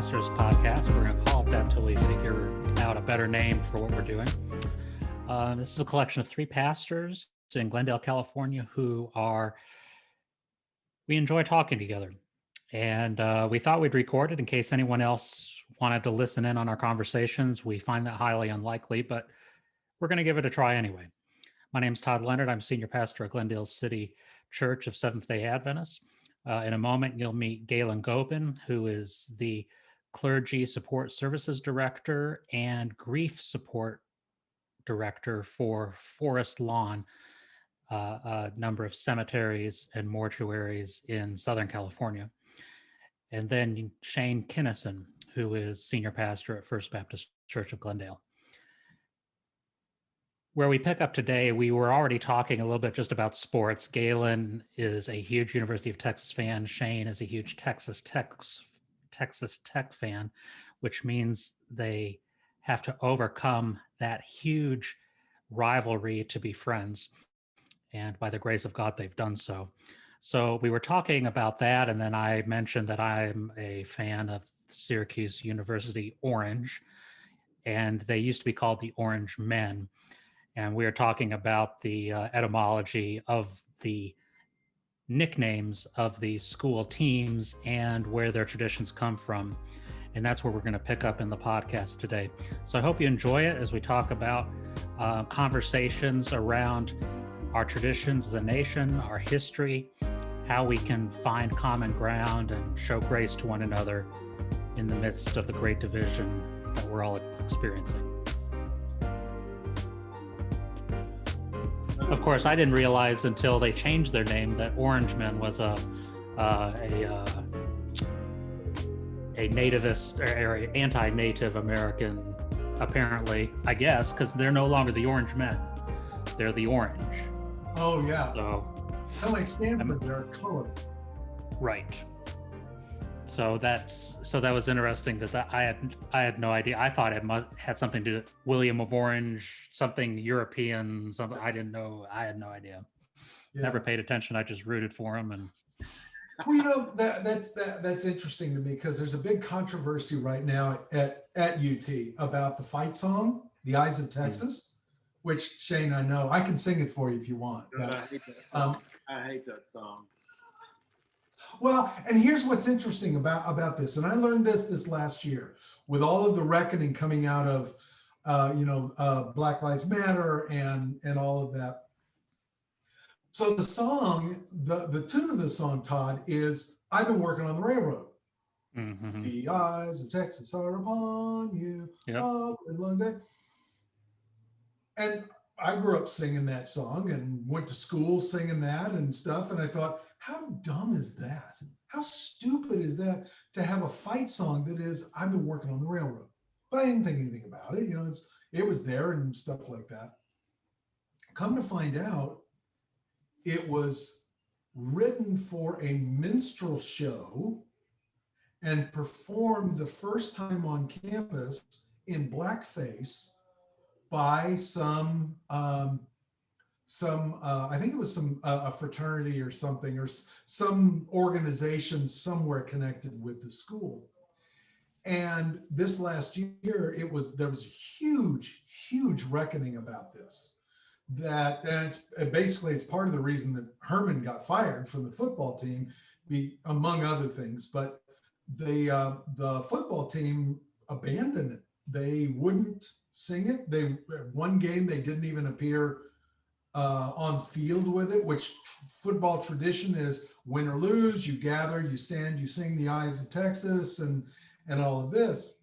Pastors Podcast. We're going to call it that until we figure out a better name for what we're doing. This is a collection of three pastors in Glendale, California, we enjoy talking together. And we thought we'd record it in case anyone else wanted to listen in on our conversations. We find that highly unlikely, but we're going to give it a try anyway. My name is Todd Leonard. I'm senior pastor at Glendale City Church of Seventh-day Adventists. In a moment, you'll meet Galen Gobin, who is the Clergy Support Services Director and Grief Support Director for Forest Lawn, a number of cemeteries and mortuaries in Southern California. And then Shane Kinnison, who is senior pastor at First Baptist Church of Glendale. Where we pick up today, we were already talking a little bit just about sports. Galen is a huge University of Texas fan. Shane is a huge Texas Tech fan, which means they have to overcome that huge rivalry to be friends. And by the grace of God, they've done so. So we were talking about that, and then I mentioned that I'm a fan of Syracuse University Orange, and they used to be called the Orangemen. And we are talking about the etymology of the nicknames of the school teams and where their traditions come from. And that's where we're going to pick up in the podcast today. So I hope you enjoy it as we talk about conversations around our traditions as a nation, our history, how we can find common ground and show grace to one another in the midst of the great division that we're all experiencing. Of course, I didn't realize until they changed their name that Orangemen was a nativist or anti-Native American, apparently, I guess, because they're no longer the Orangemen. They're the Orange. Oh, yeah. So, kind of like Stanford, they're colored. Right. So that was interesting that I had no idea. I thought it had something to do with William of Orange, something European, something I didn't know. I had no idea. Yeah. Never paid attention. I just rooted for him. And well, you know, that's interesting to me because there's a big controversy right now at UT about the fight song, "The Eyes of Texas," which Shane, I know I can sing it for you if you want. But, I hate that song. I hate that song. Well, and here's what's interesting about this, and I learned this last year with all of the reckoning coming out of, Black Lives Matter and all of that. So the song, the tune of the song, Todd, is "I've been working on the railroad." Mm-hmm. The eyes of Texas are upon you, all the long day. And I grew up singing that song and went to school singing that and stuff, and I thought, how dumb is that? How stupid is that to have a fight song that is, "I've been working on the railroad"? But I didn't think anything about it. You know, it was there and stuff like that. Come to find out, it was written for a minstrel show and performed the first time on campus in blackface by some I think it was a fraternity or something, or some organization somewhere connected with the school. And this last year, there was a huge reckoning about this. It's part of the reason that Herman got fired from the football team, among other things. But the football team abandoned it. They wouldn't sing it. One game they didn't even appear on field with it, which football tradition is: win or lose, you gather, you stand, you sing "The Eyes of Texas" and all of this.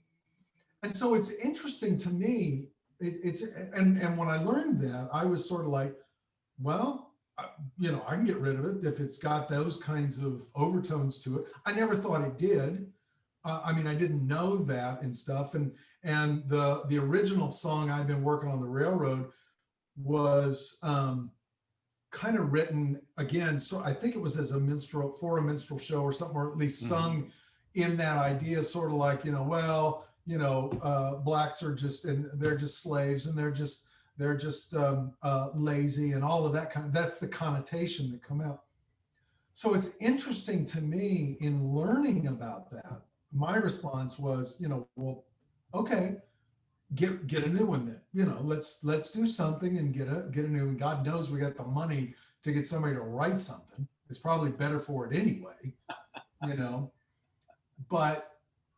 And so it's interesting to me. And when I learned that, I was sort of like, well, I can get rid of it if it's got those kinds of overtones to it. I never thought it did. I didn't know that and stuff. And the original song, "I've been working on the railroad," was kind of written again. So I think it was as a minstrel show or something, or at least sung in that idea, sort of like, blacks are they're just slaves, and they're just lazy and all of that that's the connotation that come out. So it's interesting to me in learning about that my response was, well, okay, get a new one then. Let's do something and get a new one. God knows we got the money to get somebody to write something. It's probably better for it anyway, you know. But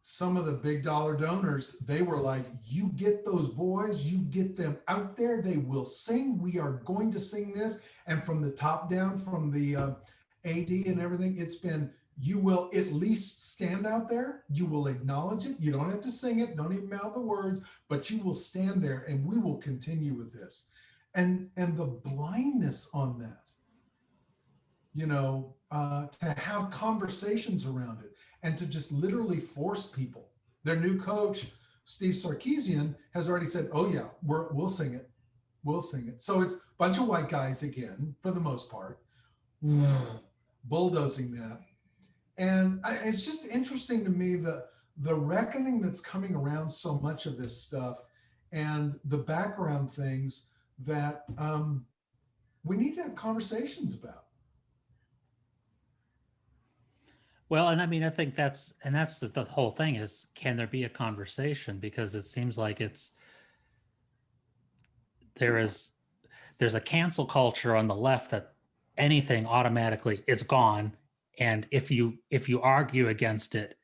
some of the big dollar donors, they were like, you get those boys, you get them out there, they will sing. We are going to sing this. And from the top down, from the AD and everything, it's been, you will at least stand out there. You will acknowledge it. You don't have to sing it. Don't even mouth the words, but you will stand there and we will continue with this. And the blindness on that, to have conversations around it and to just literally force people. Their new coach, Steve Sarkisian, has already said, oh yeah, we'll sing it. We'll sing it. So it's a bunch of white guys again, for the most part, bulldozing that. And it's just interesting to me the reckoning that's coming around so much of this stuff and the background things that we need to have conversations about. Well, and I mean, I think that's the whole thing is, can there be a conversation? Because it seems like there's a cancel culture on the left that anything automatically is gone. And if you argue against it,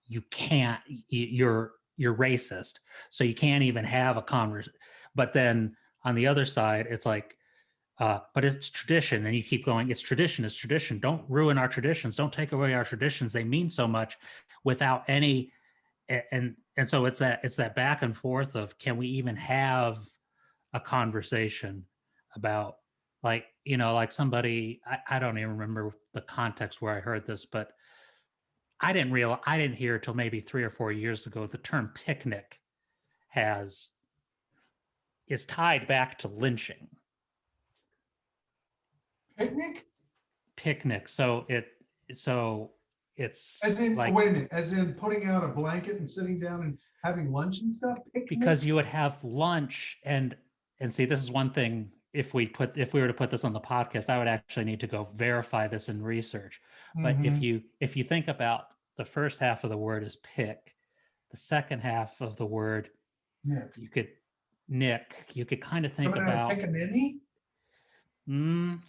you can't, you're racist. So you can't even have a conversation. But then on the other side, it's like, but it's tradition, and you keep going, it's tradition, it's tradition. Don't ruin our traditions. Don't take away our traditions. They mean so much without any, and so it's that back and forth of, can we even have a conversation about, like, like somebody, I don't even remember the context where I heard this, but I didn't hear till maybe 3 or 4 years ago, the term picnic is tied back to lynching. Picnic. So it's as in, like, wait a minute, as in putting out a blanket and sitting down and having lunch and stuff. Picnic? Because you would have lunch and see, this is one thing. If we were to put this on the podcast, I would actually need to go verify this in research. But if you think about the first half of the word is pick, the second half of the word, you could kind of think about pickaninny.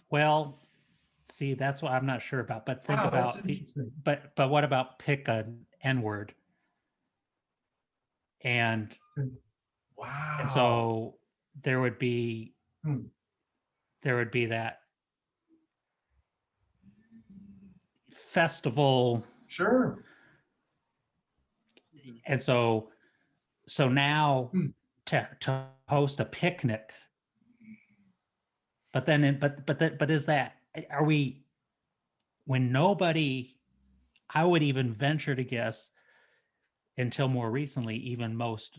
Well, see, that's what I'm not sure about. But think about but what about pick an N word? And wow. And so there would be that festival. Sure. And so now to host a picnic, but then but is that, are we, when nobody, I would even venture to guess, until more recently, even most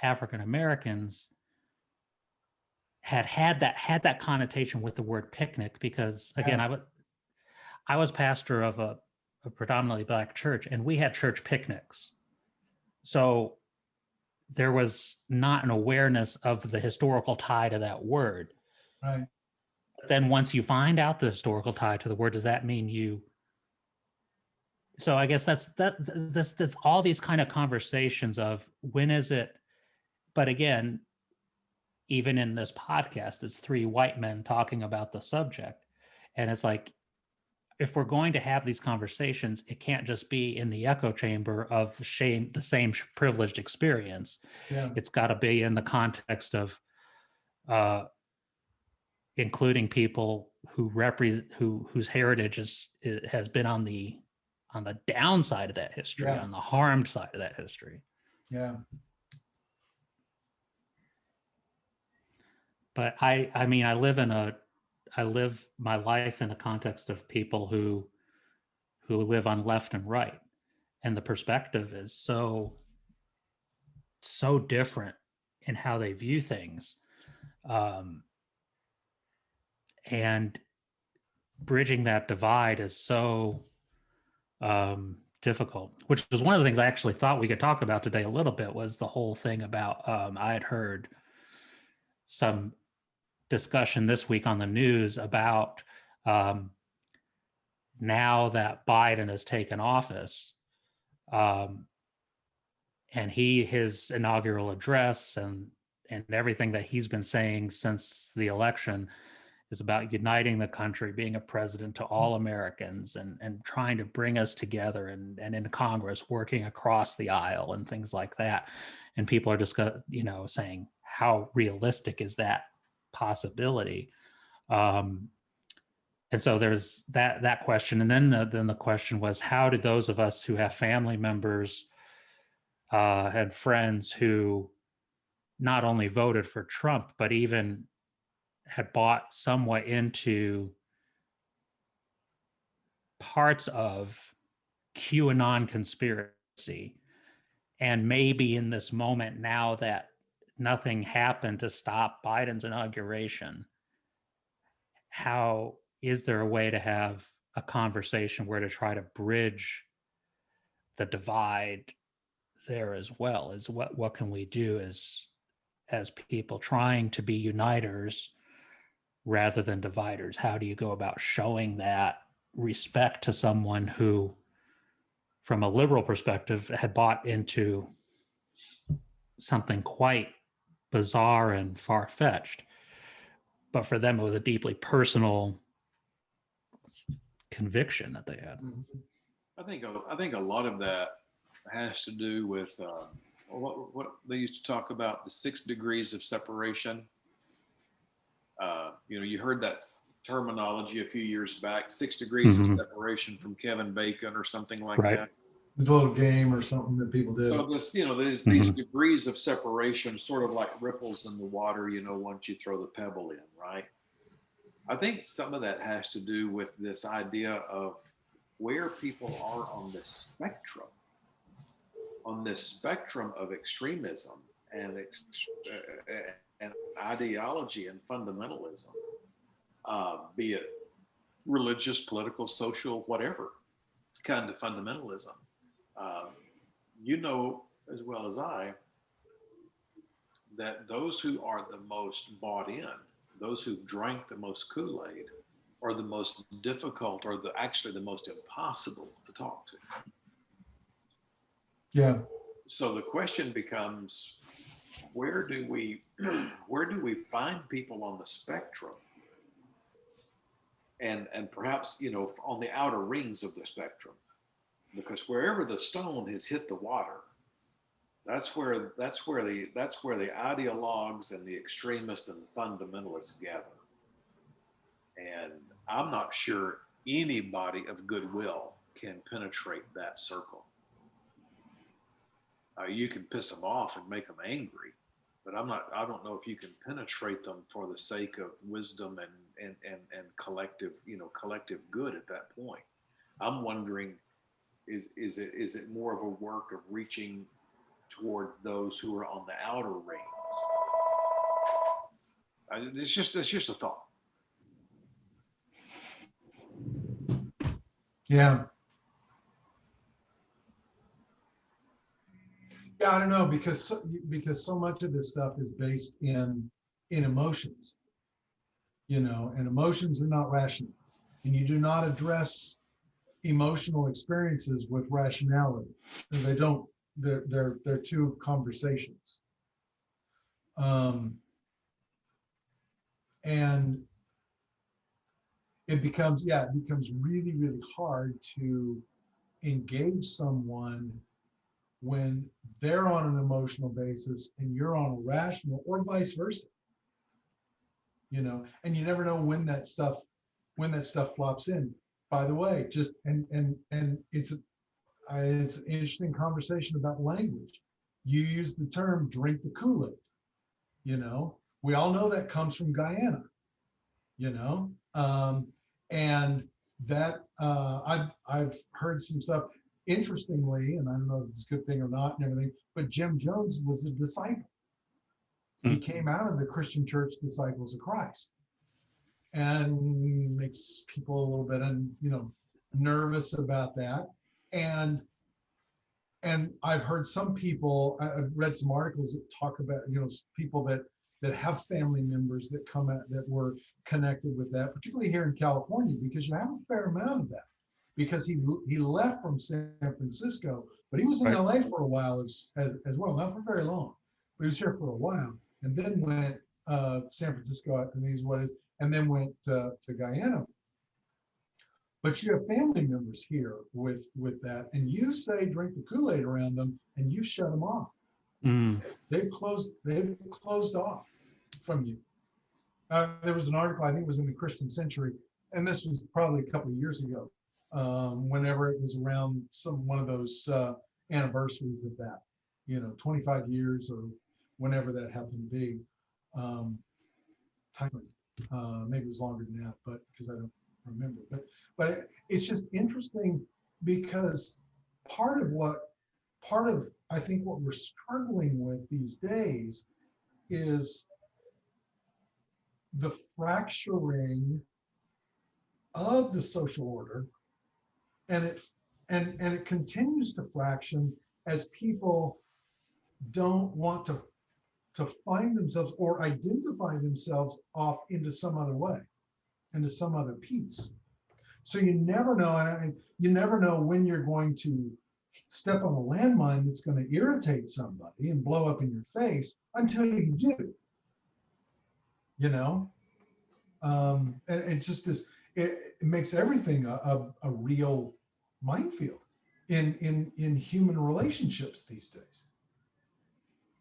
African Americans had that connotation with the word picnic, because again, I was pastor of a predominantly Black church, and we had church picnics. So there was not an awareness of the historical tie to that word. Right. But then once you find out the historical tie to the word, does that mean you? So I guess that's all these kind of conversations of, when is it? But again, even in this podcast, it's 3 white men talking about the subject. And it's like, if we're going to have these conversations, it can't just be in the echo chamber of the same privileged experience. Yeah. It's got to be in the context of including people who represent, whose heritage has been on the downside of that history, on the harmed side of that history. Yeah. But I mean, I live my life in a context of people who live on left and right, and the perspective is so different in how they view things, and bridging that divide is so difficult. Which was one of the things I actually thought we could talk about today a little bit, was the whole thing about, I had heard some discussion this week on the news about, now that Biden has taken office, and his inaugural address and everything that he's been saying since the election is about uniting the country, being a president to all Americans, and trying to bring us together, and in Congress working across the aisle and things like that. And people are just saying, how realistic is that possibility? And so there's that question, and then the question was, how did those of us who have family members and friends who not only voted for Trump, but even had bought somewhat into parts of QAnon conspiracy, and maybe in this moment now that nothing happened to stop Biden's inauguration, how is there a way to have a conversation where to try to bridge the divide there, as well as what can we do as people trying to be uniters rather than dividers? How do you go about showing that respect to someone who, from a liberal perspective, had bought into something quite bizarre and far-fetched, but for them it was a deeply personal conviction that they had? I think a lot of that has to do with what they used to talk about, the 6 degrees of separation. You heard that terminology a few years back, 6 degrees of separation from Kevin Bacon or something like that. It's a little game or something that people did. So these degrees of separation, sort of like ripples in the water, once you throw the pebble in, right? I think some of that has to do with this idea of where people are on this spectrum of extremism and ideology and fundamentalism, be it religious, political, social, whatever kind of fundamentalism. You know as well as I that those who are the most bought in, those who drank the most Kool-Aid, are the most difficult, or actually the most impossible to talk to. Yeah. So the question becomes, where do we find people on the spectrum, and perhaps on the outer rings of the spectrum, because wherever the stone has hit the water, that's where the ideologues and the extremists and the fundamentalists gather. And I'm not sure anybody of goodwill can penetrate that circle. You can piss them off and make them angry, but I don't know if you can penetrate them for the sake of wisdom and collective good at that point. I'm wondering, is it more of a work of reaching toward those who are on the outer rings? It's just a thought. Yeah. Yeah, I don't know, because so much of this stuff is based in emotions, and emotions are not rational, and you do not address emotional experiences with rationality. And they don't. They're two conversations. And it becomes really, really hard to engage someone when they're on an emotional basis and you're on a rational, or vice versa. And you never know when that stuff flops in. By the way, and it's an interesting conversation about language. You use the term "drink the Kool-Aid." We all know that comes from Guyana. And that I've heard some stuff. Interestingly, and I don't know if it's a good thing or not and everything, but Jim Jones was a disciple. He came out of the Christian Church Disciples of Christ, and makes people a little bit nervous about that. And I've heard some people, I've read some articles that talk about people that have family members that come out that were connected with that, particularly here in California, because you have a fair amount of that. Because he left from San Francisco But he was in Right. LA for a while as well, not for very long, but he was here for a while, and then went San Francisco, I think is what it is, and then went to Guyana. But you have family members here with that, and you say drink the Kool-Aid around them, and you shut them off. Mm. They've closed off from you. There was an article, I think it was in the Christian Century, and this was probably a couple of years ago, whenever it was around one of those anniversaries of that, 25 years or whenever that happened to be. Time frame. Maybe it was longer than that, but because I don't remember. But it's just interesting because part of I think what we're struggling with these days is the fracturing of the social order, and it continues to fraction as people don't want to find themselves or identify themselves off into some other way, into some other piece. So you never know, and you never know when you're going to step on a landmine that's going to irritate somebody and blow up in your face until you do. And it just is. It makes everything a real minefield in human relationships these days.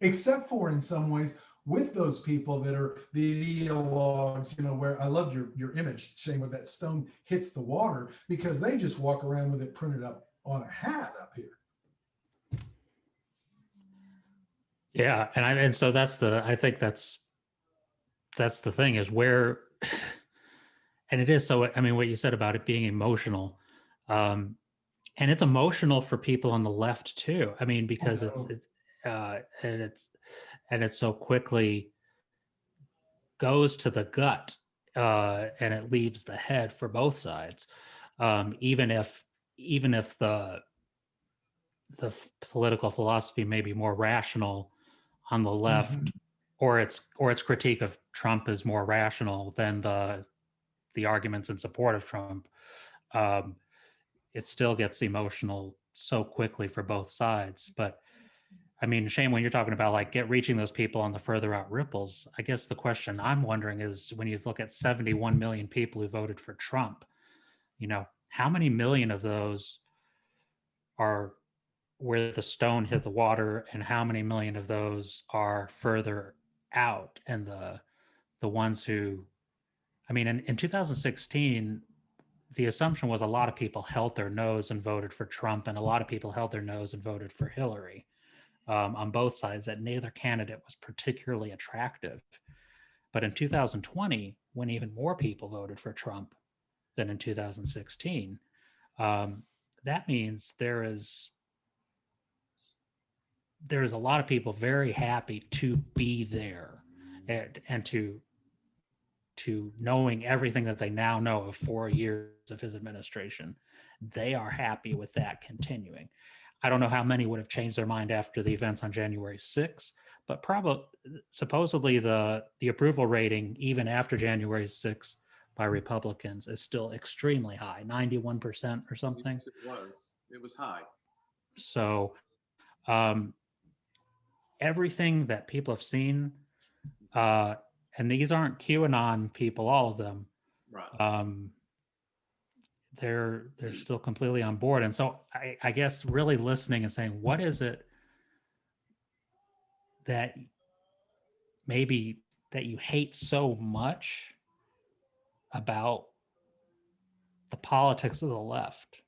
Except for in some ways with those people that are the ideologues, where I love your image, Shane, where that stone hits the water, because they just walk around with it printed up on a hat up here. Yeah, and so I think that's the thing is where, and it is so. I mean, what you said about it being emotional, and it's emotional for people on the left too. I mean, because and it's so quickly goes to the gut, and it leaves the head for both sides. Even if the political philosophy may be more rational on the left, Mm-hmm. or its critique of Trump is more rational than the arguments in support of Trump, it still gets emotional so quickly for both sides. But I mean, Shane, when you're talking about like reaching those people on the further out ripples, I guess the question I'm wondering is when you look at 71 million people who voted for Trump, how many million of those are where the stone hit the water, and how many million of those are further out? And the ones who, I mean, in 2016, the assumption was a lot of people held their nose and voted for Trump, and a lot of people held their nose and voted for Hillary, on both sides, that neither candidate was particularly attractive. But in 2020, when even more people voted for Trump than in 2016, that means there is a lot of people very happy to be there, and to knowing everything that they now know of 4 years of his administration. They are happy with that continuing. I don't know how many would have changed their mind after the events on January 6th, but supposedly the approval rating, even after January 6th by Republicans, is still extremely high, 91% or something. Yes, it was high. So everything that people have seen, and these aren't QAnon people, all of them, right. They're still completely on board. And so I guess really listening and saying, what is it that maybe that you hate so much about the politics of the left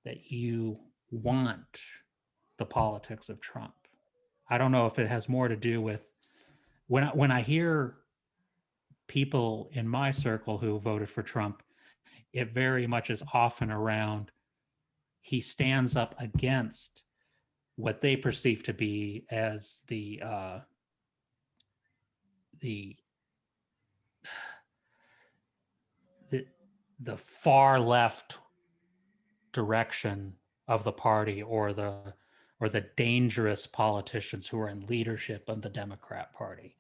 that you want the politics of Trump? I don't know if it has more to do with when I hear people in my circle who voted for Trump, it very much is often around he stands up against what they perceive to be as the far left direction of the party, or the dangerous politicians who are in leadership of the Democrat Party,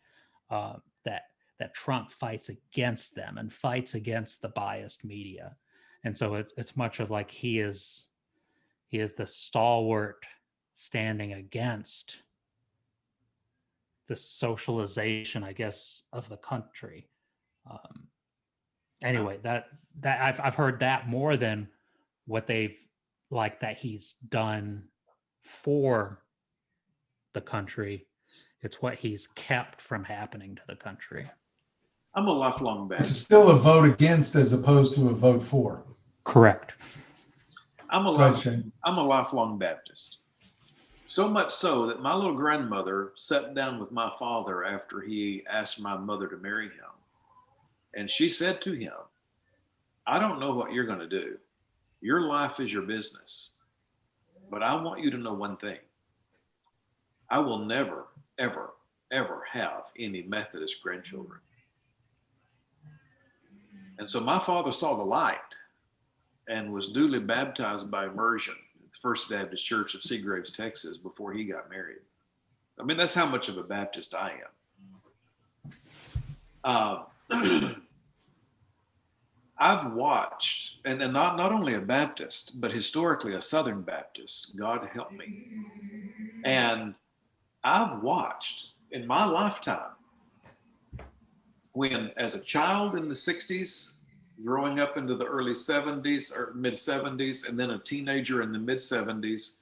that Trump fights against them and fights against the biased media. And so it's much of like he is He is the stalwart standing against the socialization, I guess, of the country. Anyway, that I've heard that more than what they've like that he's done for the country. It's what he's kept from happening to the country. I'm a lifelong It's Baptist. still a vote against as opposed to a vote for. Correct. I'm a Right, Shane. lifelong Baptist. So much so that my little grandmother sat down with my father after he asked my mother to marry him. And she said to him, I don't know what you're going to do. Your life is your business. But I want you to know one thing. I will never, ever, ever have any Methodist grandchildren. And so my father saw the light and was duly baptized by immersion at the First Baptist Church of Seagraves, Texas, before he got married. I mean, that's how much of a Baptist I am. I've watched, and not only a Baptist, but historically a Southern Baptist, God help me. And I've watched in my lifetime when, as a child in the 60s, growing up into the early 70s or mid 70s, and then a teenager in the mid 70s,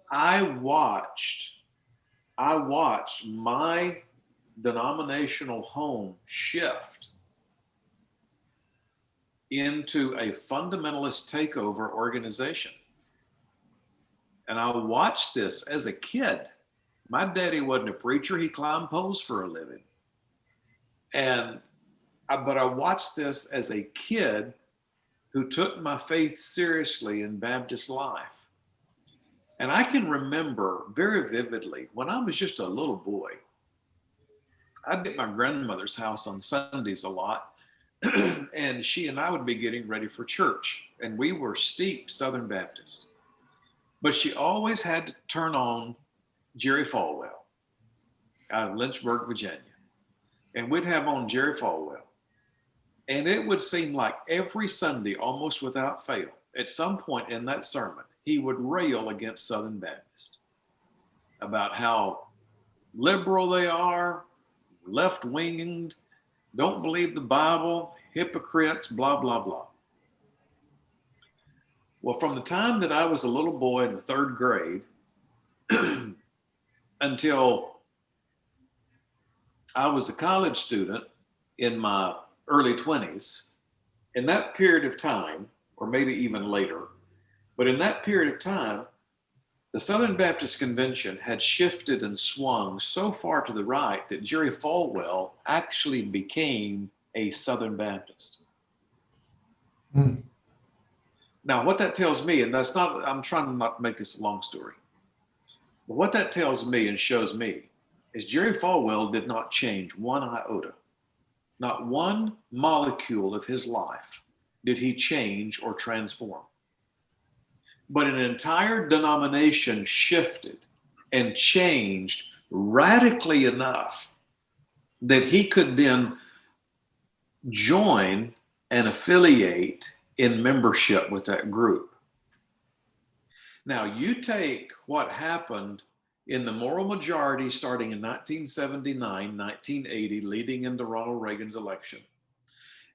I watched my denominational home shift into a fundamentalist takeover organization. And I watched this as a kid. My daddy wasn't a preacher. He climbed poles for a living. But I watched this as a kid who took my faith seriously in Baptist life. And I can remember very vividly when I was just a little boy, I'd be at my grandmother's house on Sundays a lot. And she and I would be getting ready for church. And we were steep Southern Baptist. But she always had to turn on Jerry Falwell out of Lynchburg, Virginia. And we'd have on Jerry Falwell. And it would seem like every Sunday, almost without fail, at some point in that sermon, he would rail against Southern Baptists about how liberal they are, left-winged, don't believe the Bible, hypocrites, blah, blah, blah. Well, from the time that I was a little boy in the third grade until I was a college student in my early 20s, in that period of time, or maybe even later, but in that period of time, the Southern Baptist Convention had shifted and swung so far to the right that Jerry Falwell actually became a Southern Baptist. Mm. Now, what that tells me, and that's not, I'm trying not to make this a long story, but what that tells me and shows me is Jerry Falwell did not change one iota. Not one molecule of his life did he change or transform. But an entire denomination shifted and changed radically enough that he could then join and affiliate in membership with that group. Now, you take what happened in the moral majority starting in 1979, 1980, leading into Ronald Reagan's election,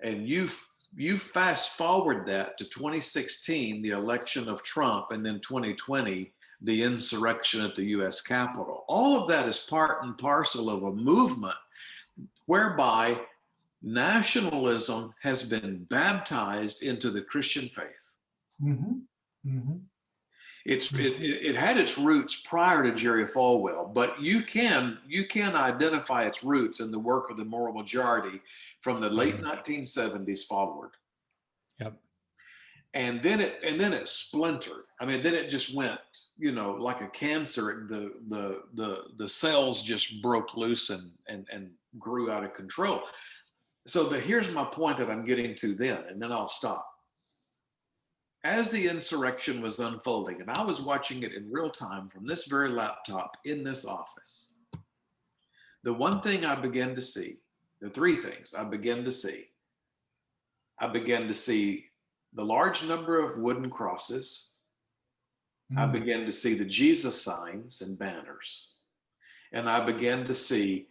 and you fast forward that to 2016, the election of Trump, and then 2020, the insurrection at the US Capitol. All of that is part and parcel of a movement whereby nationalism has been baptized into the Christian faith. Mm-hmm. Mm-hmm. It had its roots prior to Jerry Falwell, but you can identify its roots in the work of the moral majority from the late 1970s forward. Yep. And then it splintered. I mean, then it just went, like a cancer. The cells just broke loose and grew out of control. So here's my point that I'm getting to then, and then I'll stop. As the insurrection was unfolding, and I was watching it in real time from this very laptop in this office, the one thing I began to see, the three things I began to see the large number of wooden crosses. I began to see the Jesus signs and banners, and I began to see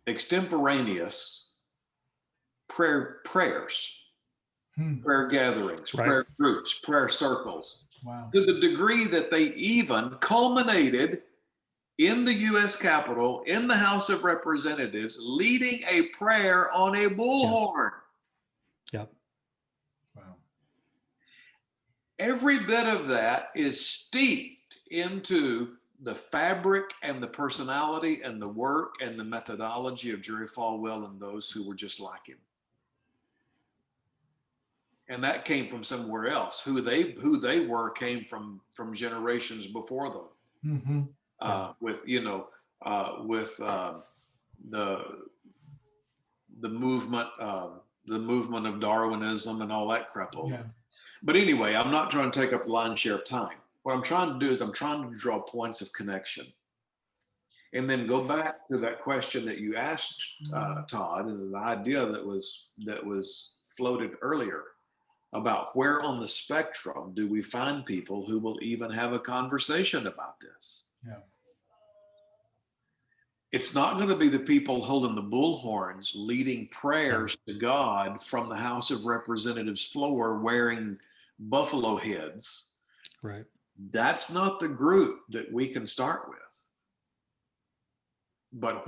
extemporaneous prayers, prayer gatherings, Right. prayer groups, prayer circles, Wow. to the degree that they even culminated in the U.S. Capitol, in the House of Representatives, leading a prayer on a bullhorn. Yep. Wow. Every bit of that is steeped into the fabric and the personality and the work and the methodology of Jerry Falwell and those who were just like him. And that came from somewhere else. Who they were came from generations before them. With the movement of Darwinism and all that crap over. Yeah. But anyway, I'm not trying to take up the lion's share of time. What I'm trying to do is I'm trying to draw points of connection, and then go back to that question that you asked, Todd, and the idea that was floated earlier about where on the spectrum do we find people who will even have a conversation about this? Yeah. It's not going to be the people holding the bullhorns, leading prayers to God from the House of Representatives floor wearing buffalo heads. Right. That's not the group that we can start with. But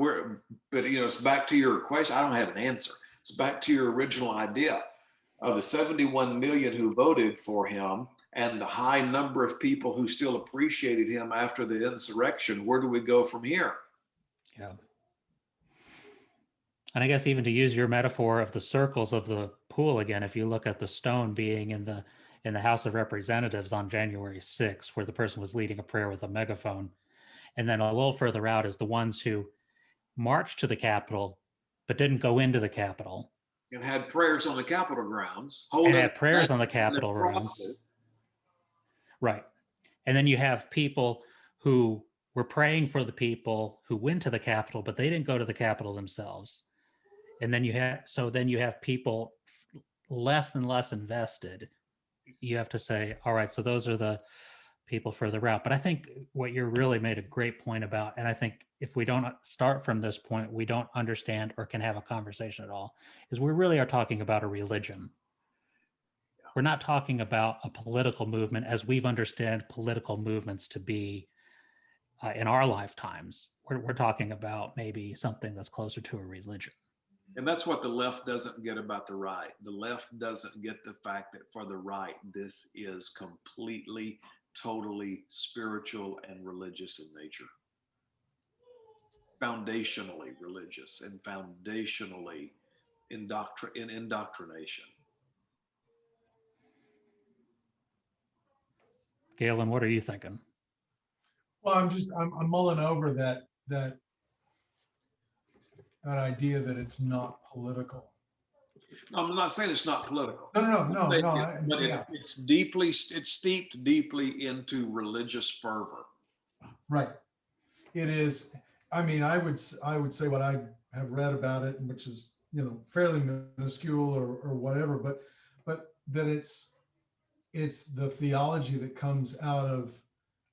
it's back to your question. I don't have an answer. It's back to your original idea of the 71 million who voted for him and the high number of people who still appreciated him after the insurrection. Where do we go from here? Yeah. And I guess even to use your metaphor of the circles of the pool again, if you look at the stone being in the House of Representatives on January 6th, where the person was leading a prayer with a megaphone, and then a little further out is the ones who marched to the Capitol but didn't go into the Capitol. And had prayers on the Capitol grounds. And had prayers on the Capitol grounds. Right. And then you have people who were praying for the people who went to the Capitol, but they didn't go to the Capitol themselves. And then you have people less and less invested. You have to say, all right, so those are the people further out. But I think what you really made a great point about, and I think if we don't start from this point, we don't understand or can have a conversation at all, is we really are talking about a religion. We're not talking about a political movement as we've understood political movements to be in our lifetimes. We're talking about maybe something that's closer to a religion. And that's what the left doesn't get about the right. The left doesn't get the fact that for the right, this is completely, totally spiritual and religious in nature. Foundationally religious and foundationally indoctrination. Galen, what are you thinking? Well, I'm mulling over that idea that it's not political. No, I'm not saying it's not political. No. But it's steeped deeply into religious fervor. Right. It is. I mean, I would say what I have read about it, which is fairly minuscule or whatever, but that it's the theology that comes out of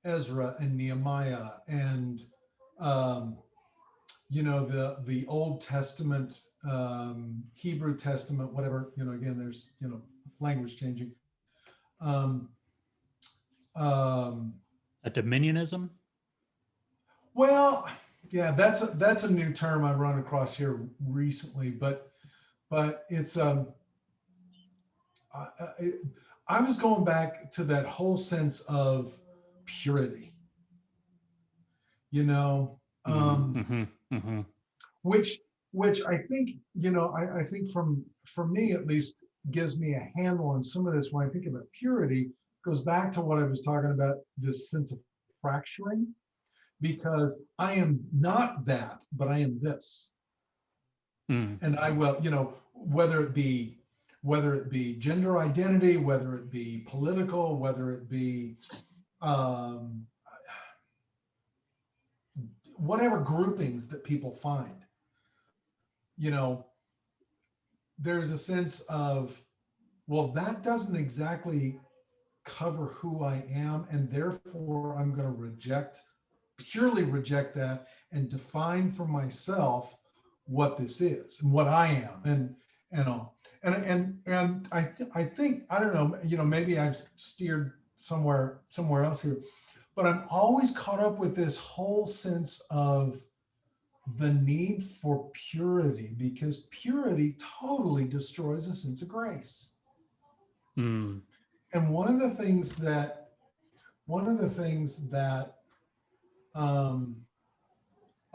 Ezra and Nehemiah and the Old Testament, Hebrew Testament, whatever, again, there's, language changing. A dominionism? Well, yeah, that's a new term I've run across here recently, but it's, I was going back to that whole sense of purity, which I think, I think from me at least gives me a handle on some of this. When I think about purity, goes back to what I was talking about, this sense of fracturing, because I am not that, but I am this. And I will, whether it be gender identity, whether it be political, whether it be whatever groupings that people find, there's a sense of well, that doesn't exactly cover who I am, and therefore I'm going to purely reject that and define for myself what this is and what I am, and all. I think, I don't know, maybe I've steered somewhere else here, but I'm always caught up with this whole sense of the need for purity, because purity totally destroys a sense of grace. Mm. And one of the things that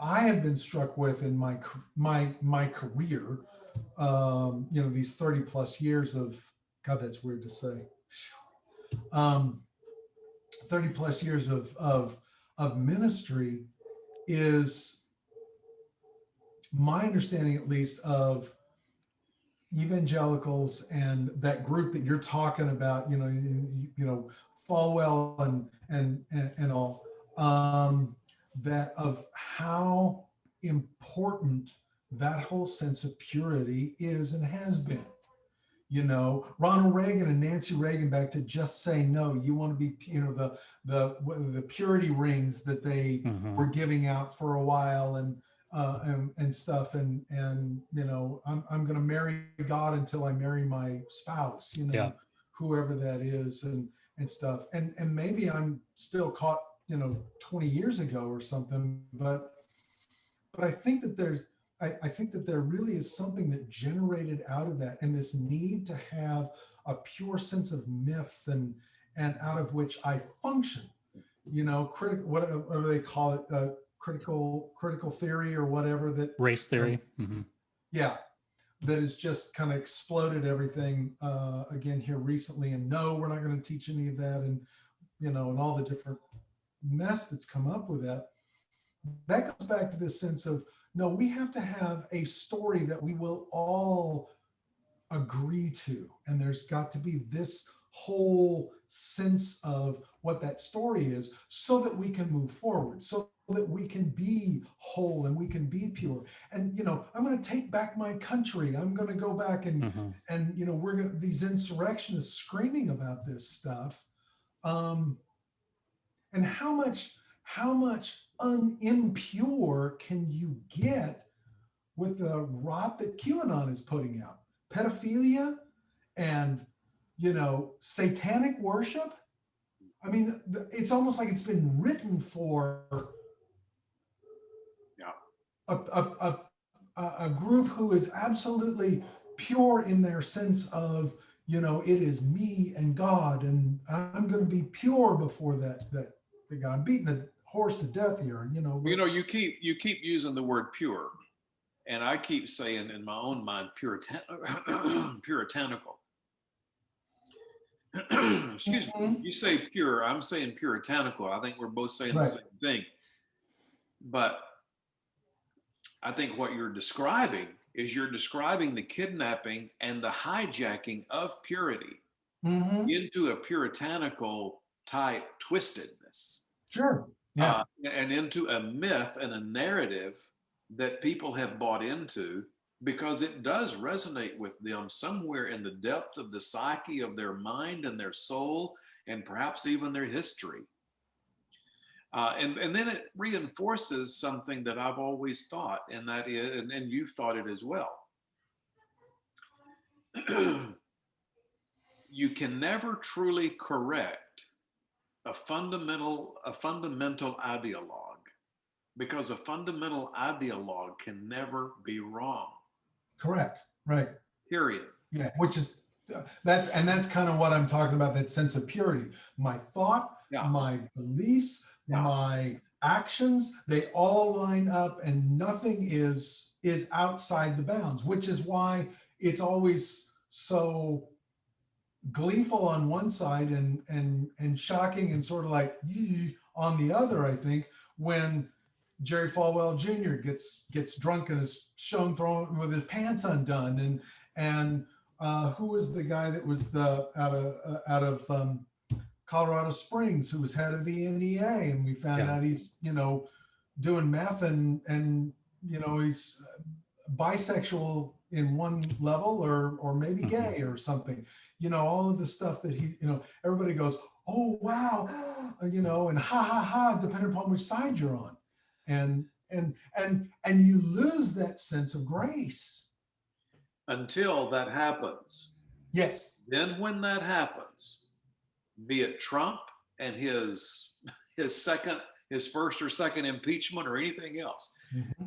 I have been struck with in my career, these 30 plus years of, God, that's weird to say, 30 plus years of ministry, is my understanding, at least, of evangelicals and that group that you're talking about, Falwell and all, that of how important that whole sense of purity is and has been. Ronald Reagan and Nancy Reagan, back to Just Say No. You want to be, the purity rings that they were giving out for a while, and stuff, and I'm going to marry God until I marry my spouse, Yeah. whoever that is, and stuff, and maybe I'm still caught 20 years ago or something, but I think that I think that there really is something that generated out of that, and this need to have a pure sense of myth, and out of which I function, critical, what do they call it, critical theory or whatever, that Race theory. yeah, that has just kind of exploded everything again here recently. And no, we're not going to teach any of that, and and all the different mess that's come up with that. That goes back to this sense of, no, we have to have a story that we will all agree to, and there's got to be this whole sense of what that story is, so that we can move forward, so that we can be whole and we can be pure. And I'm going to take back my country. I'm going to go back and we're going to, these insurrectionists screaming about this stuff, and how much unimpure can you get with the rot that QAnon is putting out? Pedophilia and satanic worship. I mean, it's almost like it's been written for a group who is absolutely pure in their sense of, it is me and God, and I'm going to be pure before that God. I'm beating a horse to death here, You keep using the word pure, and I keep saying in my own mind puritanical. Excuse me. You say pure, I'm saying puritanical. I think we're both saying the same thing. But I think what you're describing is the kidnapping and the hijacking of purity into a puritanical type twistedness. Sure. Yeah. And into a myth and a narrative that people have bought into, because it does resonate with them somewhere in the depth of the psyche of their mind and their soul, and perhaps even their history. And then it reinforces something that I've always thought, and that is, and you've thought it as well. You can never truly correct a fundamental ideologue, because a fundamental ideologue can never be wrong. Correct. Right. Period. Yeah. Which is and that's kind of what I'm talking about, that sense of purity. My thought, my beliefs, my actions, they all line up, and nothing is outside the bounds, which is why it's always so gleeful on one side and shocking and sort of like on the other, I think, when Jerry Falwell Jr. gets drunk and is shown thrown with his pants undone, and who was the guy that was out of Colorado Springs, who was head of the NEA, and we found out he's doing meth, and he's bisexual in one level, or maybe gay or something. All of the stuff that he, everybody goes, oh wow, and ha ha ha, depending upon which side you're on, and you lose that sense of grace until that happens. Yes. Then when that happens, be it Trump and his first or second impeachment or anything else,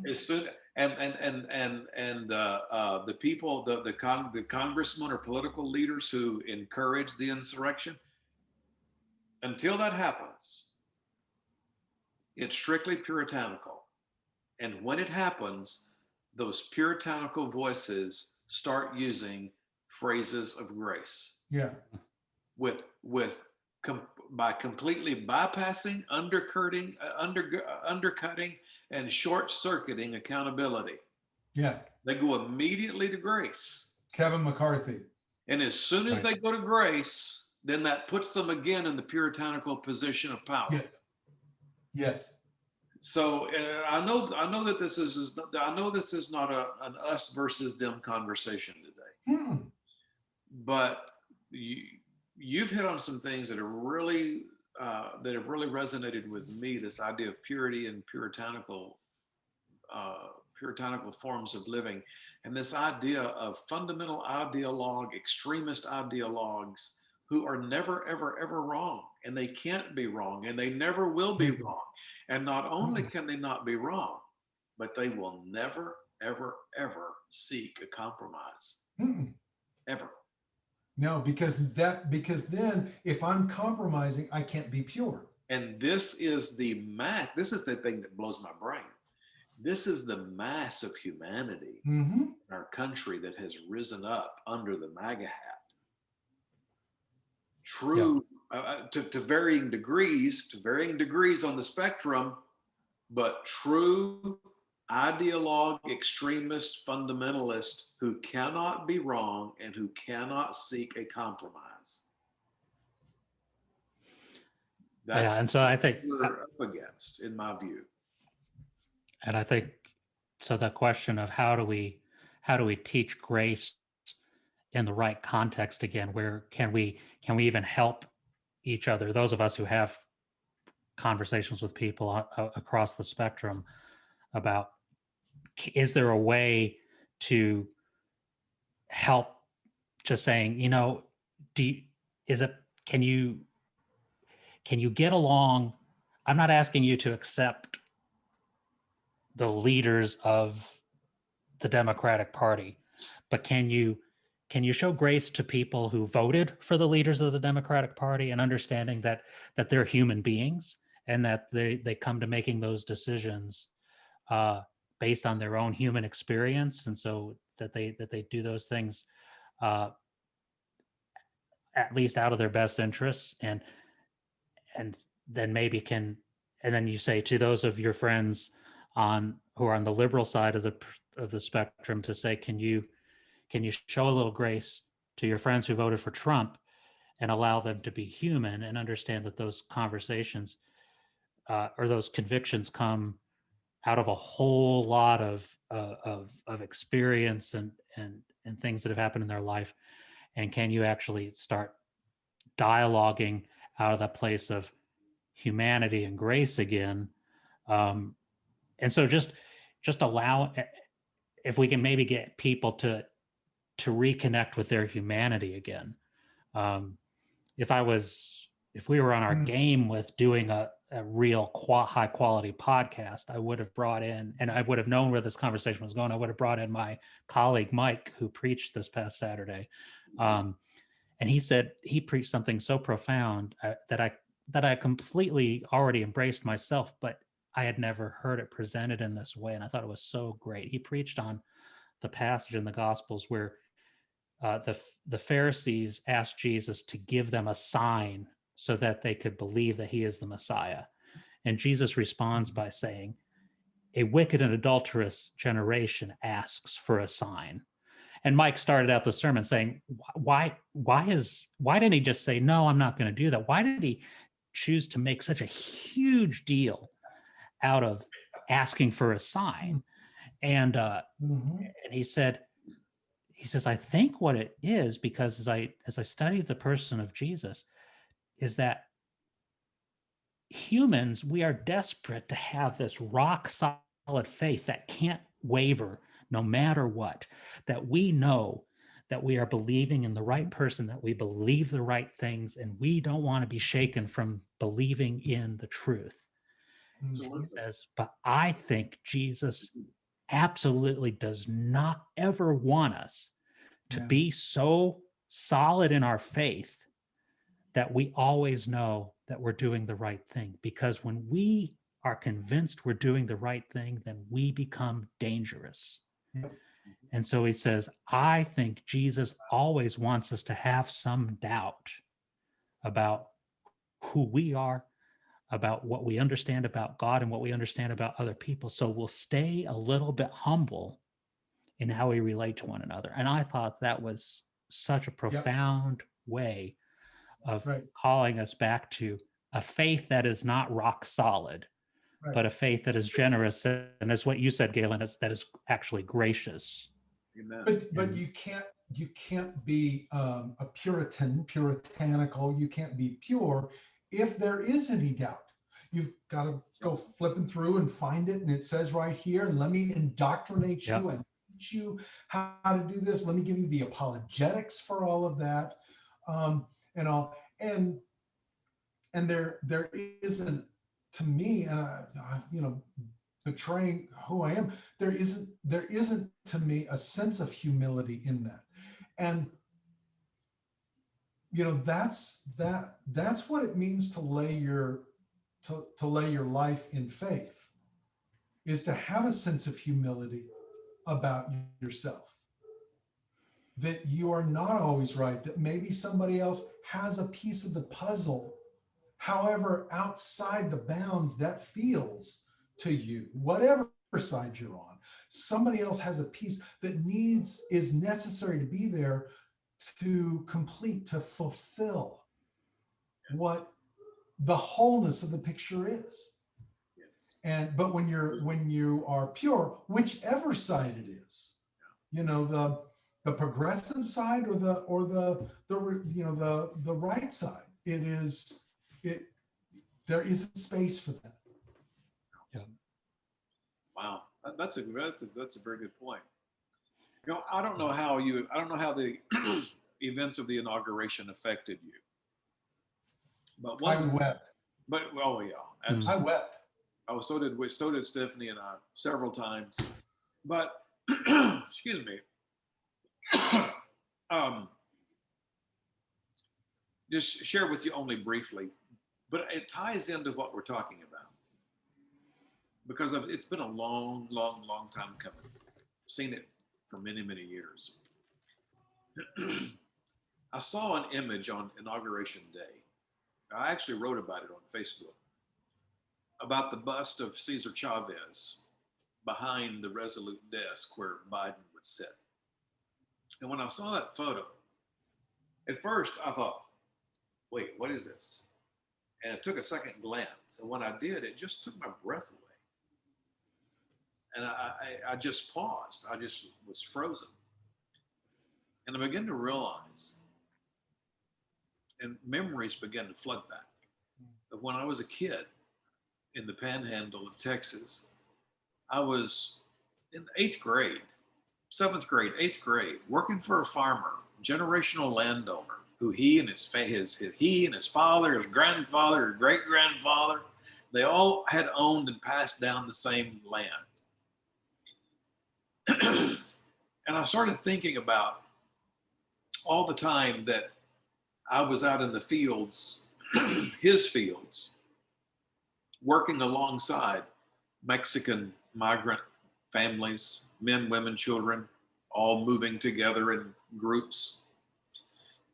as soon the people, the congressmen or political leaders who encourage the insurrection, until that happens, it's strictly puritanical. And when it happens, those puritanical voices start using phrases of grace. Yeah. By completely bypassing, undercutting, and short-circuiting accountability. Yeah. They go immediately to grace. Kevin McCarthy. And as soon as they go to grace, then that puts them again in the puritanical position of power. Yes. Yes. So I know that this is not an us versus them conversation today. But you've hit on some things that are really resonated with me. This idea of purity and puritanical forms of living, and this idea of fundamental ideologue, extremist ideologues who are never, ever, ever wrong, and they can't be wrong, and they never will be wrong. And not only can they not be wrong, but they will never, ever, ever seek a compromise. Ever. No, because then if I'm compromising, I can't be pure. And this is the thing that blows my brain. This is the mass of humanity in our country that has risen up under the MAGA hat. True, to varying degrees on the spectrum, but true ideologue, extremist, fundamentalist who cannot be wrong and who cannot seek a compromise. That's and so I think we're up against, in my view. And I think so. The question of how do we teach grace in the right context again? Where can we even help each other? Those of us who have conversations with people across the spectrum about, is there a way to help? Just saying, can you get along? I'm not asking you to accept the leaders of the Democratic Party, but can you show grace to people who voted for the leaders of the Democratic Party, and understanding that they're human beings and that they come to making those decisions based on their own human experience, and so that they do those things at least out of their best interests, and then maybe and then you say to those of your friends who are on the liberal side of the spectrum, to say, can you show a little grace to your friends who voted for Trump and allow them to be human, and understand that those conversations or those convictions come out of a whole lot of experience and things that have happened in their life. And can you actually start dialoguing out of that place of humanity and grace again? And so just allow, if we can maybe get people to reconnect with their humanity again. If we were on our game with doing a real high quality podcast, I would have brought in, and I would have known where this conversation was going, I would have brought in my colleague, Mike, who preached this past Saturday. And he said, he preached something so profound that I completely already embraced myself, but I had never heard it presented in this way. And I thought it was so great. He preached on the passage in the Gospels where the Pharisees asked Jesus to give them a sign so that they could believe that he is the Messiah. And Jesus responds by saying, a wicked and adulterous generation asks for a sign. And Mike started out the sermon saying, why didn't he just say, no, I'm not going to do that? Why did he choose to make such a huge deal out of asking for a sign? And he said, he says, I think what it is, because as I study the person of Jesus, is that humans, we are desperate to have this rock solid faith that can't waver no matter what, that we know that we are believing in the right person, that we believe the right things, and we don't want to be shaken from believing in the truth. He says, but I think Jesus absolutely does not ever want us to be so solid in our faith that we always know that we're doing the right thing. Because when we are convinced we're doing the right thing, then we become dangerous. Yep. And so he says, I think Jesus always wants us to have some doubt about who we are, about what we understand about God and what we understand about other people. So we'll stay a little bit humble in how we relate to one another. And I thought that was such a profound way of calling us back to a faith that is not rock solid, but a faith that is generous. And as what you said, Galen, that is actually gracious. Amen. But you can't be a puritanical. You can't be pure if there is any doubt. You've got to go flipping through and find it, and it says right here, and let me indoctrinate you and teach you how to do this. Let me give you the apologetics for all of that, and all. And there isn't, to me, and betraying who I am, there isn't to me a sense of humility in that. And that's what it means to lay your life in faith, is to have a sense of humility about yourself, that you are not always right, that maybe somebody else has a piece of the puzzle, however outside the bounds that feels to you, whatever side you're on. Somebody else has a piece that is necessary to be there to complete, to fulfill what the wholeness of the picture is. But when you are pure, whichever side it is, the progressive side or the right side, there isn't space for that. Wow, that's a very good point. I don't know how the events of the inauguration affected you, but I wept. But yeah, absolutely. I wept. Oh, so did Stephanie and I several times. But excuse me. Just share with you only briefly, but it ties into what we're talking about, because it's been a long time coming. I've seen it for many years. I saw an image on Inauguration Day. I actually wrote about it on Facebook, about the bust of Cesar Chavez behind the Resolute desk where Biden would sit. And when I saw that photo, at first I thought, wait, what is this? And it took a second glance. And when I did, it just took my breath away. And I just paused. I just was frozen. And I began to realize, and memories began to flood back, of when I was a kid in the panhandle of Texas. I was in 8th grade, 7th grade, 8th grade, working for a farmer, generational landowner, who he and his father, his grandfather, his great-grandfather, they all had owned and passed down the same land. And I started thinking about all the time that I was out in the fields, his fields, working alongside Mexican migrant families, men, women, children, all moving together in groups.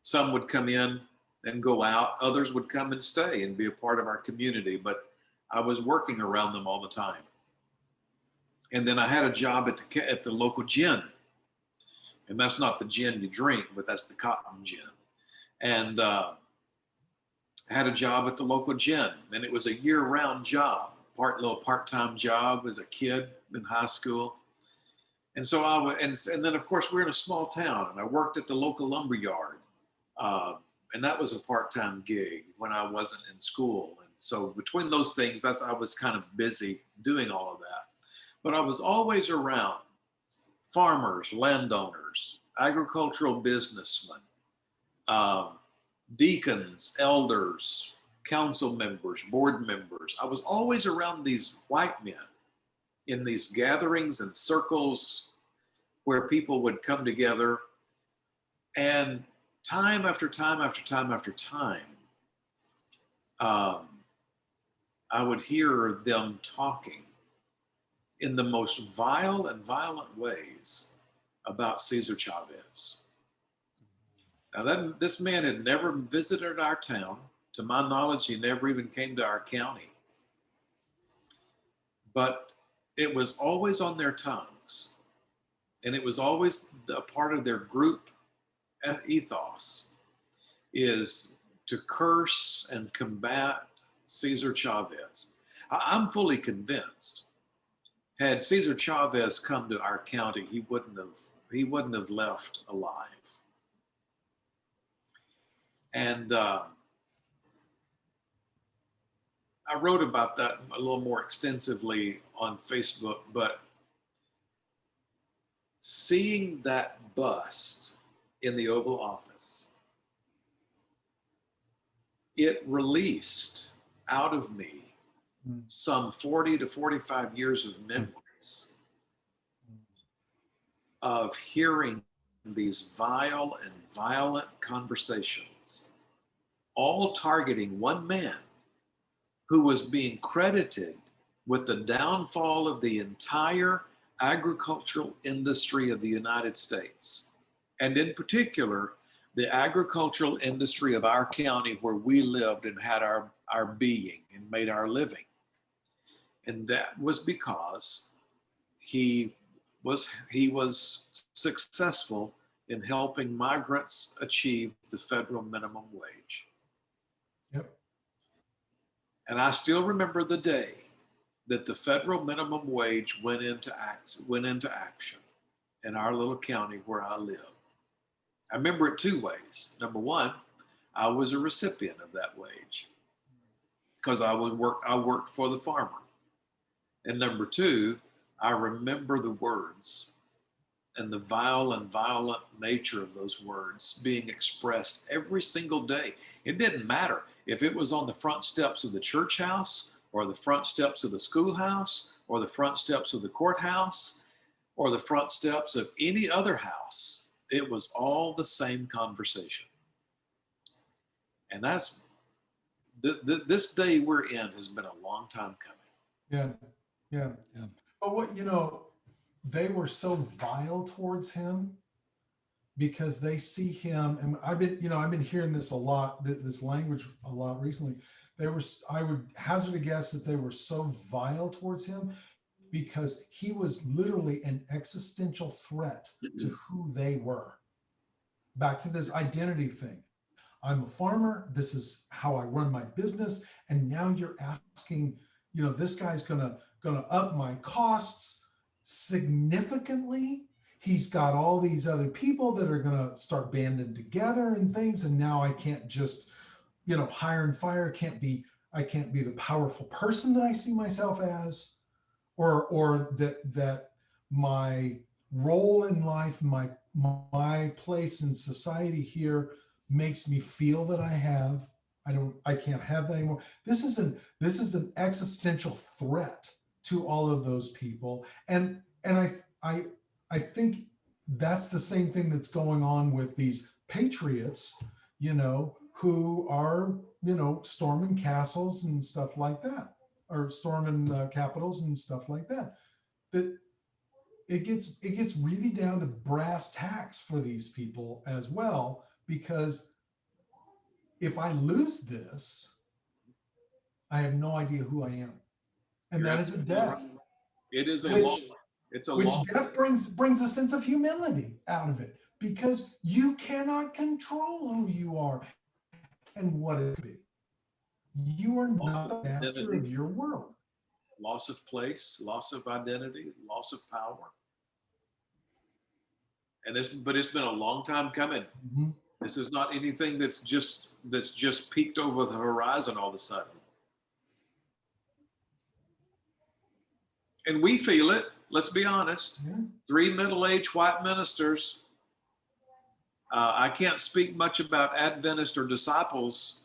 Some would come in and go out. Others would come and stay and be a part of our community. But I was working around them all the time. And then I had a job at the local gin. And that's not the gin you drink, but that's the cotton gin. And I had a job at the local gin. And it was a year-round job, little part-time job as a kid in high school. And so I would, and then of course we're in a small town, and I worked at the local lumber yard, and that was a part-time gig when I wasn't in school. And so between those things, I was kind of busy doing all of that. But I was always around farmers, landowners, agricultural businessmen, um, deacons, elders, council members, board members. I was always around these white men in these gatherings and circles where people would come together, and time after time after time after time, um, I would hear them talking in the most vile and violent ways about Cesar Chavez. Now, this man had never visited our town. To my knowledge, he never even came to our county. But it was always on their tongues. And it was always a part of their group ethos, is to curse and combat Cesar Chavez. I'm fully convinced, had Cesar Chavez come to our county, he wouldn't have left alive. And I wrote about that a little more extensively on Facebook, but seeing that bust in the Oval Office, it released out of me some 40 to 45 years of memories of hearing these vile and violent conversations, all targeting one man who was being credited with the downfall of the entire agricultural industry of the United States, and in particular, the agricultural industry of our county where we lived and had our being and made our living. And that was because he was successful in helping migrants achieve the federal minimum wage. Yep. And I still remember the day that the federal minimum wage went into action in our little county where I live. I remember it two ways. Number one, I was a recipient of that wage because I worked for the farmer. And number two, I remember the words and the vile and violent nature of those words being expressed every single day. It didn't matter if it was on the front steps of the church house or the front steps of the schoolhouse or the front steps of the courthouse or the front steps of any other house. It was all the same conversation. And that's this day we're in has been a long time coming. Yeah. But what, they were so vile towards him because they see him, and I've been hearing this a lot, this language a lot recently. I would hazard a guess that they were so vile towards him because he was literally an existential threat to who they were. Back to this identity thing. I'm a farmer. This is how I run my business. And now you're asking, this guy's gonna up my costs significantly. He's got all these other people that are gonna start banding together and things. And now I can't just, hire and fire. I can't be the powerful person that I see myself as, or that my role in life, my place in society here makes me feel that I can't have that anymore. This is an existential threat to all of those people. And I think that's the same thing that's going on with these patriots, who are, storming castles and stuff like that, or storming capitals and stuff like that. That it gets really down to brass tacks for these people as well, because if I lose this, I have no idea who I am, and that is a death. It is a loss. It's a loss. Which death brings a sense of humility out of it, because you cannot control who you are and what it could be. You are not the master of your world. Loss of place, loss of identity, loss of power. And but it's been a long time coming. Mhm. This is not anything that's just peeked over the horizon all of a sudden. And we feel it. Let's be honest. Yeah. 3 middle-aged white ministers. I can't speak much about Adventist or disciples,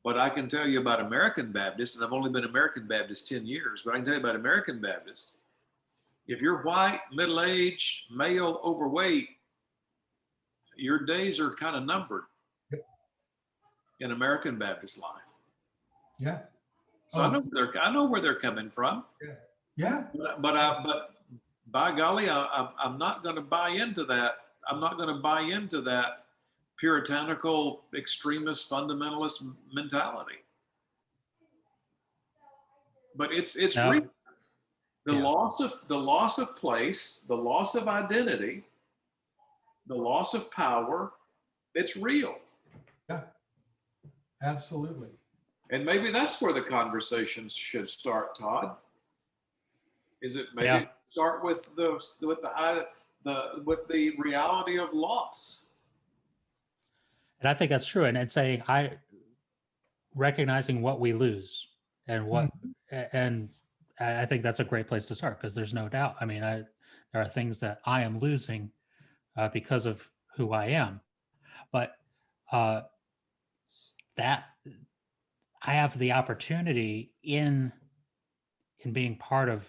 but I can tell you about American Baptists, and I've only been American Baptist 10 years, but I can tell you about American Baptists. If you're white, middle-aged, male, overweight, your days are kind of numbered in American Baptist life. Yeah. So I know where they're coming from. Yeah. But by golly, I'm not going to buy into that. I'm not going to buy into that puritanical, extremist, fundamentalist mentality. But it's No. real. The Yeah. loss of place, the loss of identity, the loss of power. It's real. Yeah. Absolutely. And maybe that's where the conversations should start, Todd. Is it maybe Yeah. start with the reality of loss? And I think that's true. And saying recognizing what we lose and what, and I think that's a great place to start, because there's no doubt. I mean, there are things that I am losing because of who I am, but that I have the opportunity in being part of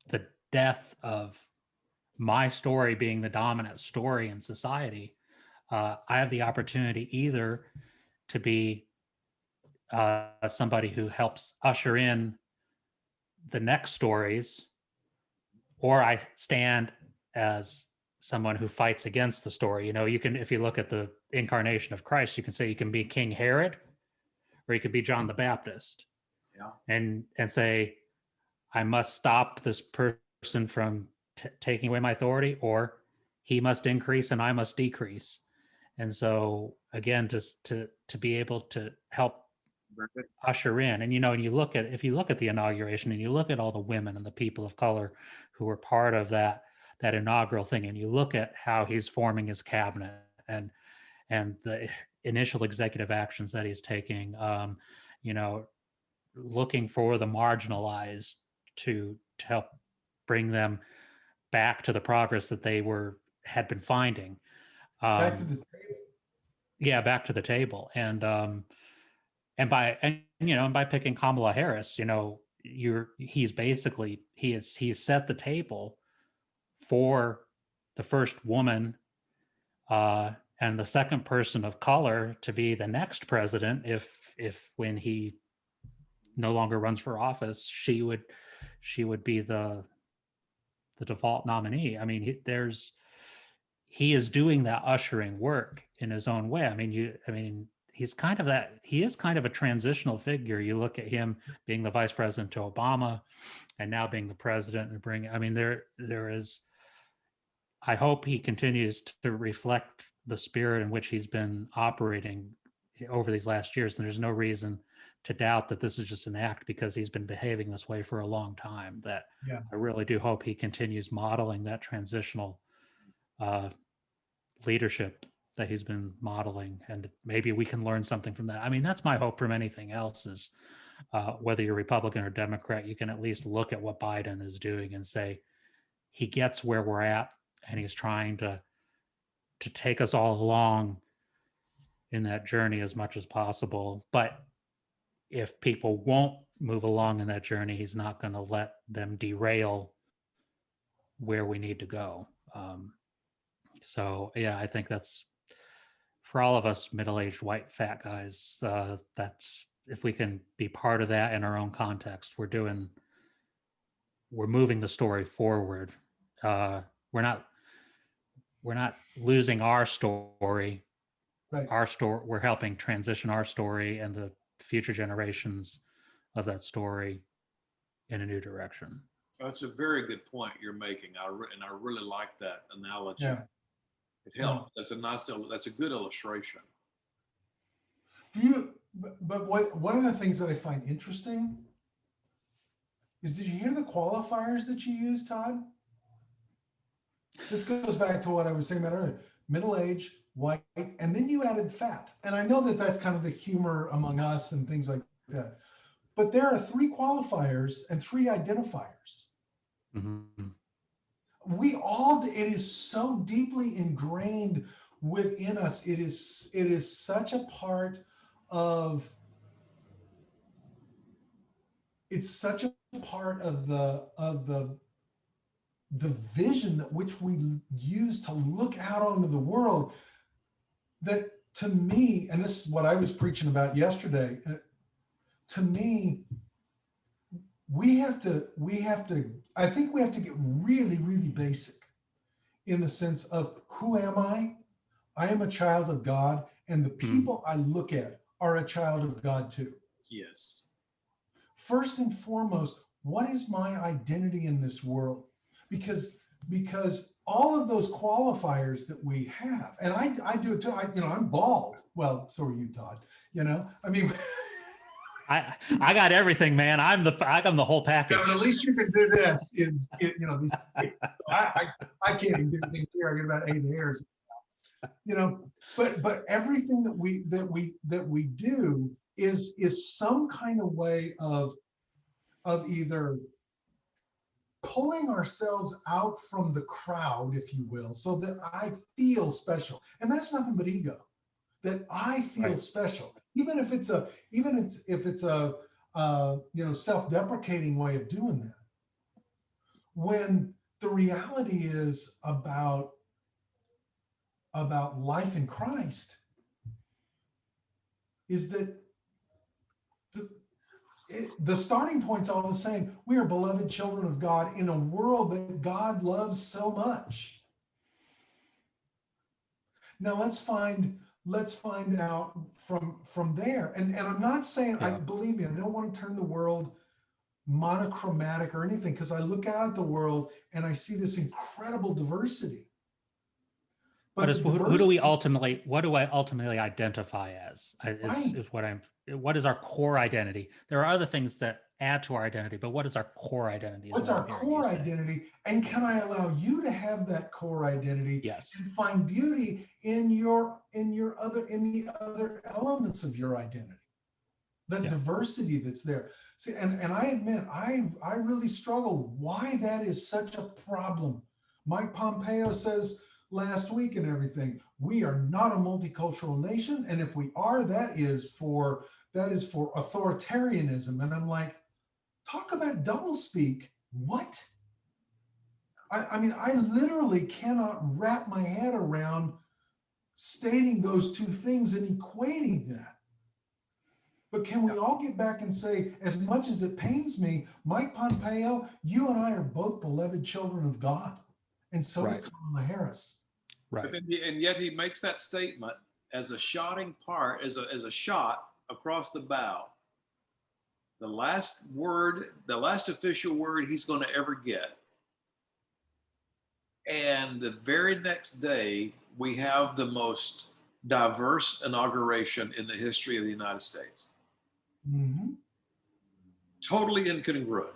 the death of my story being the dominant story in society. I have the opportunity either to be somebody who helps usher in the next stories, or I stand as someone who fights against the story. You know, you can, if you look at the incarnation of Christ, you can say you can be King Herod, or you can be John the Baptist. Yeah. And say, I must stop this person from taking away my authority, or he must increase and I must decrease. And so again, just to be able to help usher in, and and if you look at the inauguration and you look at all the women and the people of color who were part of that inaugural thing, and you look at how he's forming his cabinet and the initial executive actions that he's taking, looking for the marginalized to help bring them back to the progress that they had been finding. Back to the table. Yeah, back to the table. And by picking Kamala Harris, he's set the table for the first woman and the second person of color to be the next president, if when he no longer runs for office, she would be the default nominee. I mean, he is doing that ushering work in his own way. He is kind of a transitional figure. You look at him being the vice president to Obama, and now being the president, and there is, I hope he continues to reflect the spirit in which he's been operating over these last years. And there's no reason to doubt that this is just an act, because he's been behaving this way for a long time. That Yeah. I really do hope he continues modeling that transitional leadership that he's been modeling, and maybe we can learn something from that. I mean, that's my hope from anything else, is whether you're Republican or Democrat, you can at least look at what Biden is doing and say, he gets where we're at, and he's trying to take us all along in that journey as much as possible. But if people won't move along in that journey, he's not going to let them derail where we need to go. So yeah, I think that's, for all of us middle-aged white fat guys, that's, if we can be part of that in our own context, we're moving the story forward. We're not losing our story. Right. Our story, we're helping transition our story and the future generations of that story in a new direction. That's a very good point you're making. And I really like that analogy. Yeah. It helps. That's a good illustration. But one of the things that I find interesting is, did you hear the qualifiers that you used, Todd? This goes back to what I was saying about earlier. Middle age, white, and then you added fat. And I know that that's kind of the humor among us and things like that. But there are 3 qualifiers and 3 identifiers. Mm-hmm. It is so deeply ingrained within us. It is such a part of, it's such a part of the vision that which we use to look out onto the world, that to me, and this is what I was preaching about yesterday, to me, I think we have to get really, really basic in the sense of, who am I? I am a child of God, and the people I look at are a child of God too. Yes. First and foremost, what is my identity in this world? Because all of those qualifiers that we have, and I do it too. I'm bald. Well, so are you, Todd. I mean, I got everything, man. I'm the whole package. yeah, but at least you can do this. I can't even do anything here. I get about 8 hairs. But everything that we do is some kind of way of either pulling ourselves out from the crowd, if you will, so that I feel special. And that's nothing but ego, that I feel special, even if it's a self-deprecating way of doing that. When the reality is about life in Christ is that the starting point's all the same. We are beloved children of God in a world that God loves so much. Now let's find out from there. And I'm not saying, I believe me, I don't want to turn the world monochromatic or anything, because I look out at the world and I see this incredible diversity. But what do I ultimately identify as? What is our core identity? There are other things that add to our identity, but what is our core identity? What's our core identity? And can I allow you to have that core identity? Yes. And find beauty in the other elements of your identity, that diversity that's there. See, and I admit, I really struggle why that is such a problem. Mike Pompeo says last week and everything, we are not a multicultural nation, and if we are, that is for authoritarianism. And I'm like, talk about doublespeak. What? I mean, I literally cannot wrap my head around stating those 2 things and equating that. But can we all get back and say, as much as it pains me, Mike Pompeo, you and I are both beloved children of God. And so is Kamala Harris. Right. And yet he makes that statement as a shotting part, as a shot across the bow. The last official word he's going to ever get. And the very next day, we have the most diverse inauguration in the history of the United States. Mm-hmm. Totally incongruent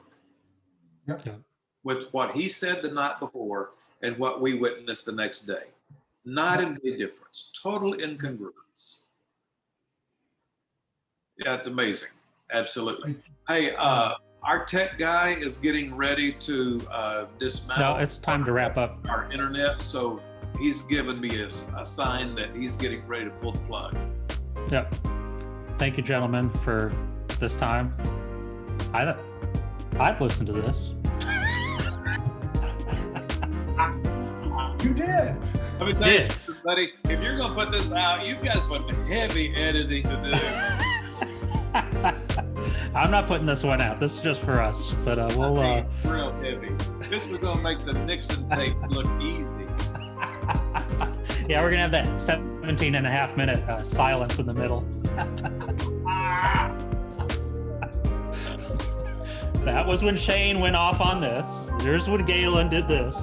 with what he said the night before and what we witnessed the next day. Night and day difference. Total incongruence. Yeah, it's amazing. Absolutely. Hey, our tech guy is getting ready to dismantle. No, it's time to wrap up our internet. So he's given me a sign that he's getting ready to pull the plug. Yep. Thank you, gentlemen, for this time. I've listened to this. You did. Let me tell you something, buddy. If you're going to put this out, you've got some heavy editing to do. I'm not putting this one out. This is just for us. But we'll... real heavy. This was going to make the Nixon tape look easy. Yeah, we're going to have that 17.5-minute silence in the middle. That was when Shane went off on this. Here's when Galen did this.